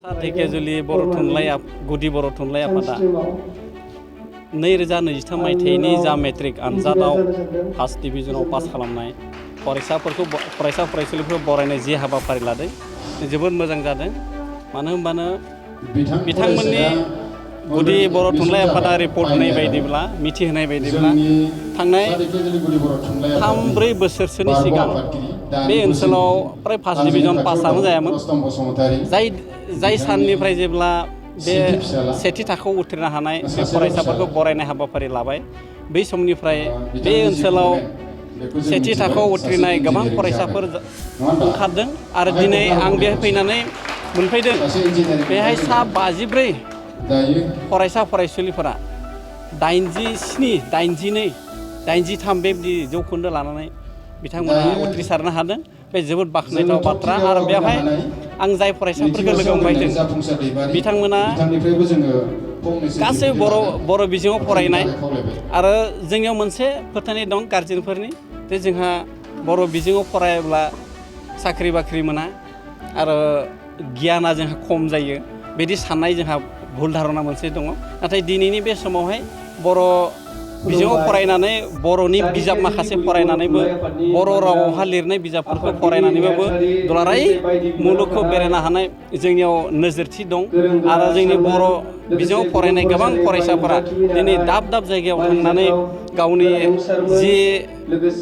धेकियाजुलि बर' थुनलाइ गुदि बर' थुनलाइ आफादा 2023 मायथाइनि जा मेट्रिक आनजादाव फार्स्ट डिभिजनाव पास खालामनाय फरायसा फरायसुलिफोरखौ बरायनाय जि हाबाफारि लादों जोबोद मोजां जादों। मानो होनबानो बिथांमोननि गुदि बर' थुनलाइ आफादा रिपर्ट होनाय बायदिब्ला मिथिहोनाय बायदिब्ला थांनाय 3-4 बोसोरसोनि सिगां बे ओनसोलाव प्राय फार्स्ट डिभिजन पासआनो जायामोन। जाय साननिफ्राय जेब्ला बे सेथि थाखोआव उथ्रिनो हानाय बे फरायसाफोरखौ बरायनाय हाबाफारि लाबाय बै समनिफ्राय बे ओनसोलाव सेथि थाखोआव उथ्रिनाय गोबां फरायसाफोर ओंखारदों आरो दिनै आं बेहाय फैनानै मोनफैदों बेहाय सा 54 फरायसा फरायसुलिफोरा 87, 82, 83 बेबायदि जौखोन्दो लानानै बिथांमोना उथ्रिसारनो हादों। बे जोबोद बाख्नायथाव बाथ्रा आरो बेवहाय आं जाय फरायसाफोरखौ लोगो मोनबायदों बिथांमोना गासै बर' बिजोङाव फरायनाय आरो जोंनियाव मोनसे फोथायनाय दं गारजेनफोरनि जे जोंहा बर' बिजोङाव फरायाब्ला साख्रि बाख्रि मोना आरो गियाना जोंहा खम जायो बिदि साननाय जोंहा भुल धारना मोनसे दङ। नाथाय दिनैनि बे समावहाय बर' बिजोङाव फरायनानै बर'नि बिजाब माखासे फरायनानैबो बर' रावावहा लिरनाय बिजाबफोरखौ फरायनानैबाबो दुलाराय मुलुगखौ बेरायनो हानाय जोंनियाव नोजोरथि दं आरो जोंनि बर' बिजोङाव फरायनाय गोबां फरायसाफोरा दिनै दाब दाब जायगायाव थांनानै गावनि जि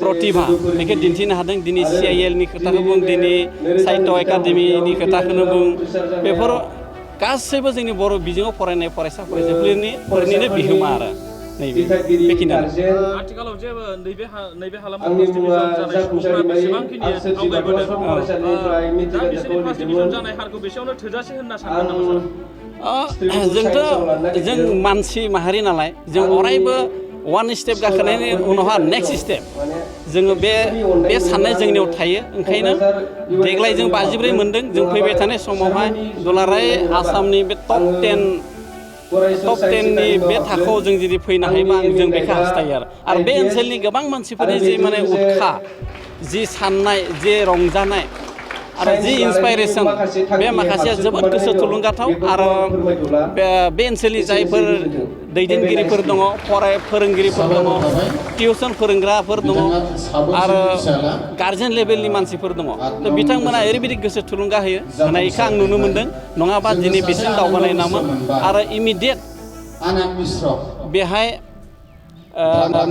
प्रतिभा बेखौ दिन्थिनो हादों। दिनै CIL नि खोथाखौ बुं, दिनै साहित्य एकाडेमिनि खोथाखौनो बुं, बेफोर गासैबो जोंनि बर' बिजोङाव फरायनाय फरायसा फरायसुलिफोरनिनो बिहोमा आरो आथिखालाव जे नैबे हालामाव फार्स्ट डिभिजन जानाय सुबुंफोरा बेसेबांखिनि आवगायबोदों दा बिसोरनि फार्स्ट डिभिजन जानाय हारखौ बेसेयावनो थोजासे होनना सानगोन नामा सार? जों मानसि माहारि नालाय जों अरायबो वान स्टेप गाखोनायनि उनावहा नेक्स्ट स्टेप जोङो बे साननाय जोंनियाव थायो। ओंखायनो देग्लाय जों 54 मोनदों। जों फैबाय थानाय समावहाय दुलाराय आसामनि बे टप 10नि बे थाखोआव जों जुदि फैनो हायोबा जों बेखौ हास्थायो आरो बे ओनसोलनि गोबां मानसिफोरनि जि माने उत्साह, जि साननाय, जि रंजानाय आरो जि इन्सपाइरेसन बे माखासेया जोबोद गोसो थुलुंगाथाव आरो बे ओनसोलनि जायफोर दैदेनगिरिफोर दङ, फोरोंगिरिफोर दङ, टिउसन फोरोंग्राफोर दङ आरो गार्जेन लेभेलनि मानसिफोर दङ। बिथांमोना ओरैबायदि गोसो थुलुंगा होनायखौ आं नुनो मोनदों। नङाबा दिनै बिसिम दावगानाय नामोन आरो इमिडियेट बेहाय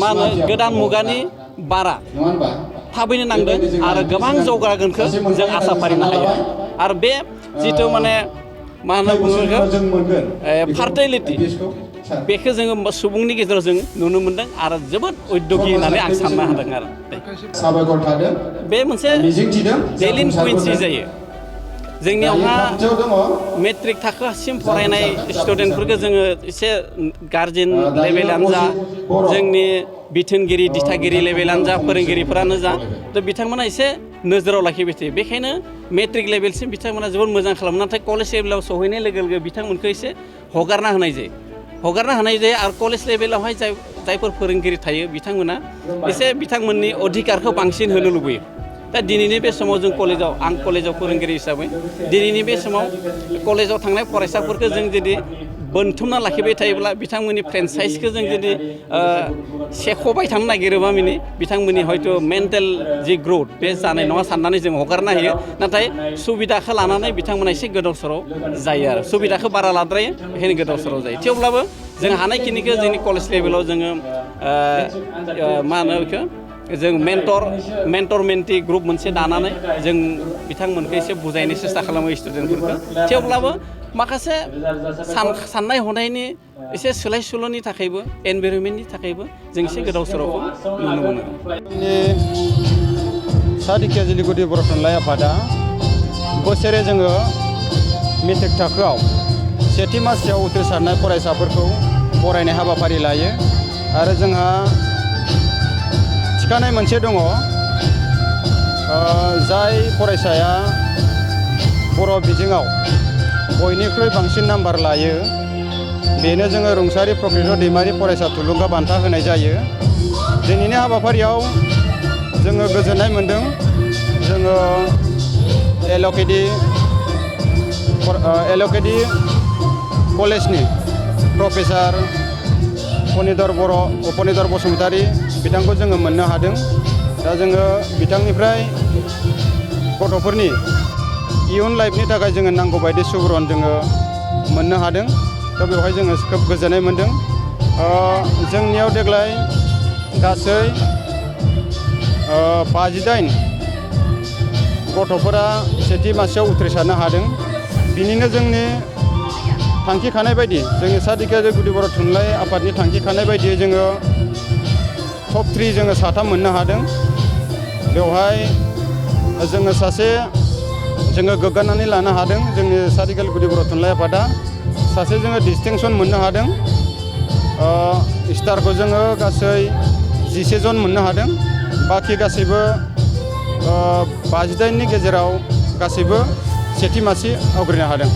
मा होनो गोदान मुगानि बारा थाबैनो नांदों आरो गोबां जौगागोनखौ जों आसा फारिनो हायो। आरो बे जिथु माने मा होनना बुङो फार्टिलिटि बेखौ जोङो सुबुंनि गेजेराव जों नुनो मोनदों आरो जोबोद उद्योगि होननानै आं साननो हादों आरो बे मोनसे डेलिन कुइन्सि जायो। जोंनियावहा मेट्रिक थाखोसिम फरायनाय स्टुडेन्टफोरखौ जोङो एसे गार्जेन लेभेलानो जा, जोंनि बिथोनगिरि दिथागिरि लेभेलानो जा, फोरोंगिरिफोरानो जा, बिथांमोना एसे नोजोराव लाखिबाय थायो। बेखायनो मेट्रिक लेभेलसिम बिथांमोना जोबोद मोजां खालामो। नाथाय कलेज लेभेलाव सहैनाय लोगो लोगो बिथांमोनखौ एसे हगारना होनाय जायो आरो कलेज लेभेलावहाय जायफोर फोरोंगिरि थायो बिथांमोना एसे बिथांमोननि अधिकारखौ बांसिन होनो लुबैयो। दा दिनैनि बे समाव जों आं कलेजाव फोरोंगिरि हिसाबै दिनैनि बे समाव कलेजाव थांनाय फरायसाफोरखौ जों जुदि बोनथुमना लाखिबाय थायोब्ला बिथांमोननि फ्रेन्चाइजखौ जों जुदि सेख'बाय थानो नागिरोबा बिथांमोननि हयथ' मेन्टेल जि ग्रौथ बे जानाय नङा साननानै जों हगारना होयो। नाथाय सुबिदाखौ लानानै बिथांमोना एसे गोदाव सोराव जायो आरो सुबिदाखौ बारा लाद्रायो बेखायनो गोदाव सोराव जायो। थेवब्लाबो जों हानायखिनिखौ जोंनि कलेज लेभेलाव जोङो मा होनो बेखौ जों मेन्टर मेन्टि ग्रुप मोनसे दानानै जों बिथांमोनखौ एसे बुजायनो सेस्था खालामो स्टुडेन्टफोरखौ। थेवब्लाबो माखासे साननाय हनायनि एसे सोलाय सोल'नि थाखायबो एनभाइरनमेन्टनि थाखायबो जों एसे गोदाव सोरावखौ नुनो मोनो। सा धेकियाजुलि गुदि बर' थुनलाइ आफादा बोसोरे जोङो मेट्रिक थाखोआव सेथि मासियाव उथ्रिसारनाय फरायसाफोरखौ बरायनाय हाबाफारि लायो आरो जोंहा थिखानाय मोनसे दङ। जाय फरायसाया बर' बिजोङाव बयनिख्रुइ बांसिन नाम्बार लायो बेनो जोङो रुंसारि प्रकृत दैमारि फरायसा थुलुंगा बान्था होनाय जायो। दिनैनि हाबाफारियाव जोङो गोजोननाय मोनदों। जोङो LOKD एलकेडि कलेजनि प्रफेसार अपनिधर बसुमतारी बिथांखौ जोङो मोननो हादों। दा जोङो बिथांनिफ्राय गथ'फोरनि इयुन लाइफनि थाखाय जोङो नांगौ बायदि सुबुरुन जोङो मोननो हादों। दा बेवहाय जोङो खोब गोजोननाय मोनदों। जोंनियाव देग्लाय गासै 58 गथ'फोरा सेथि मासियाव उथ्रिसारनो हादों। बिनिनो जोंनि थांखि खानाय बायदि जोंनि सा दिखियाजुलि गुदि बर' थुनलाइ आफादनि थांखि खानाय बायदियै जोङो टप 3 जोङो 3 मोननो हादों। बेवहाय जोङो जोङो गोग्गानानै लानो हादों। जोंनि सा दिखियाजुलि गुदि बर' थुनलाइ आफादा सासे जोङो डिस्टिंसन मोननो हादों। स्टारखौ जोङो गासै 11 जन मोननो हादों। बाखि गासैबो 58नि गेजेराव गासैबो सेथि मासि आवग्रिनो हादों।